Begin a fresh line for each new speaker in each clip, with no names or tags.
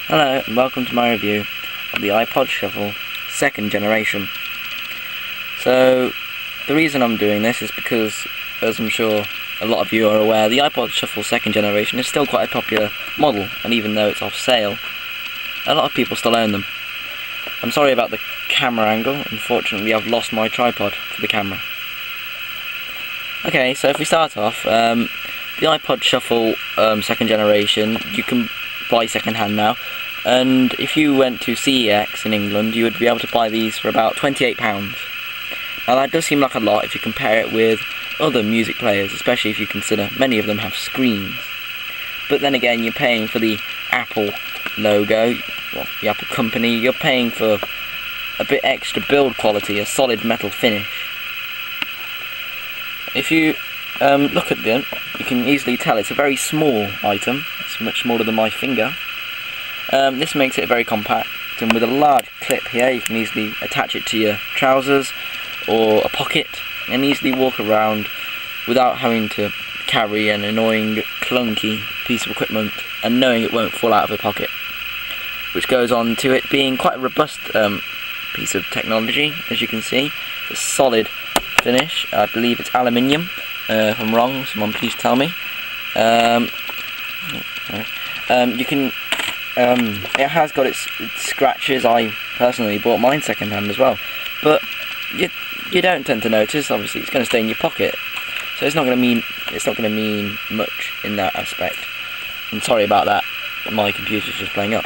Hello and welcome to my review of the iPod Shuffle 2nd generation. So the reason I'm doing this is because, as I'm sure a lot of you are aware, the iPod Shuffle 2nd generation is still quite a popular model, and even though it's off sale, a lot of people still own them. I'm sorry about the camera angle. Unfortunately, I've lost my tripod for the camera. Okay, so if we start off, the iPod Shuffle 2nd generation, you can buy second hand now, and if you went to CEX in England, you would be able to buy these for about £28. Now that does seem like a lot if you compare it with other music players, especially if you consider many of them have screens. But then again, you're paying for the Apple logo, well, the Apple company, you're paying for a bit extra build quality, a solid metal finish. If you look at them, you can easily tell it's a very small item. It's much smaller than my finger. This makes it very compact, and with a large clip here you can easily attach it to your trousers or a pocket and easily walk around without having to carry an annoying clunky piece of equipment and knowing it won't fall out of the pocket, which goes on to it being quite a robust piece of technology. As you can see, it's a solid finish. I believe it's aluminium. If I'm wrong, someone please tell me. You can. It has got its scratches. I personally bought mine second hand as well, but you don't tend to notice. Obviously, it's going to stay in your pocket, so it's not going to mean much in that aspect. I'm sorry about that. My computer's just playing up.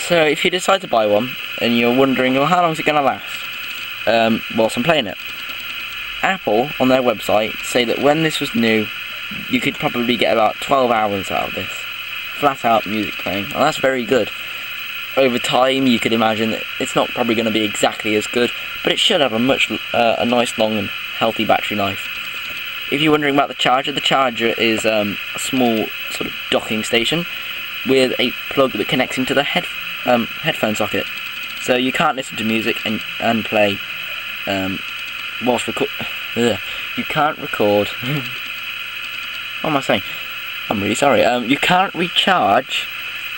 So if you decide to buy one and you're wondering, well, how long is it going to last? Whilst I'm playing it, Apple on their website say that when this was new, you could probably get about 12 hours out of this flat out music playing. Well, that's very good. Over time you could imagine that it's not probably going to be exactly as good, but it should have a nice long and healthy battery life. If you're wondering about the charger is a small sort of docking station with a plug that connects into the headphone socket, so you can't listen to music and play whilst you can't record. What am I saying? I'm really sorry. You can't recharge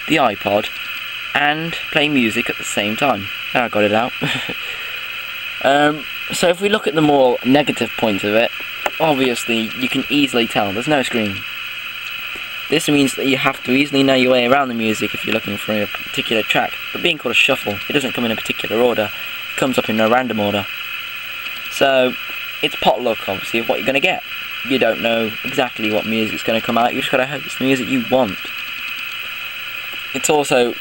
the iPod and play music at the same time. I got it out. So if we look at the more negative points of it, obviously you can easily tell there's no screen. This means that you have to easily know your way around the music if you're looking for a particular track. But being called a shuffle, it doesn't come in a particular order. It comes up in a random order. So it's potluck, obviously, of what you're going to get. You don't know exactly what music's going to come out. You just got to hope it's the music you want. It's also,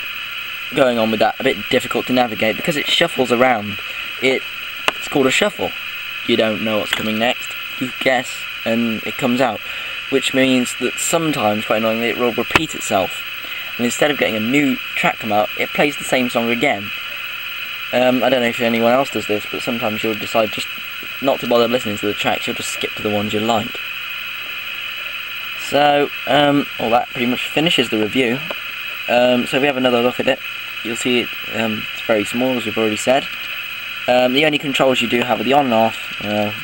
going on with that, a bit difficult to navigate because it shuffles around. It's called a shuffle. You don't know what's coming next. You guess and it comes out, which means that sometimes, quite annoyingly, it will repeat itself. And instead of getting a new track come out, it plays the same song again. I don't know if anyone else does this, but sometimes you'll decide just not to bother listening to the tracks, you'll just skip to the ones you like. So, well, that pretty much finishes the review. So if we have another look at it, you'll see it's very small, as we've already said. The only controls you do have are the on and off,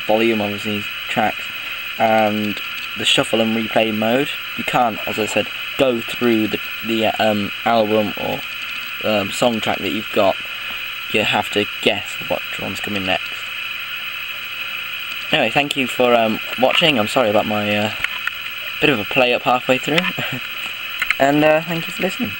volume, obviously, tracks, and the shuffle and replay mode. You can't, as I said, go through the album or song track that you've got. You have to guess which one's coming next. Anyway, thank you for watching. I'm sorry about my bit of a play up halfway through. And thank you for listening.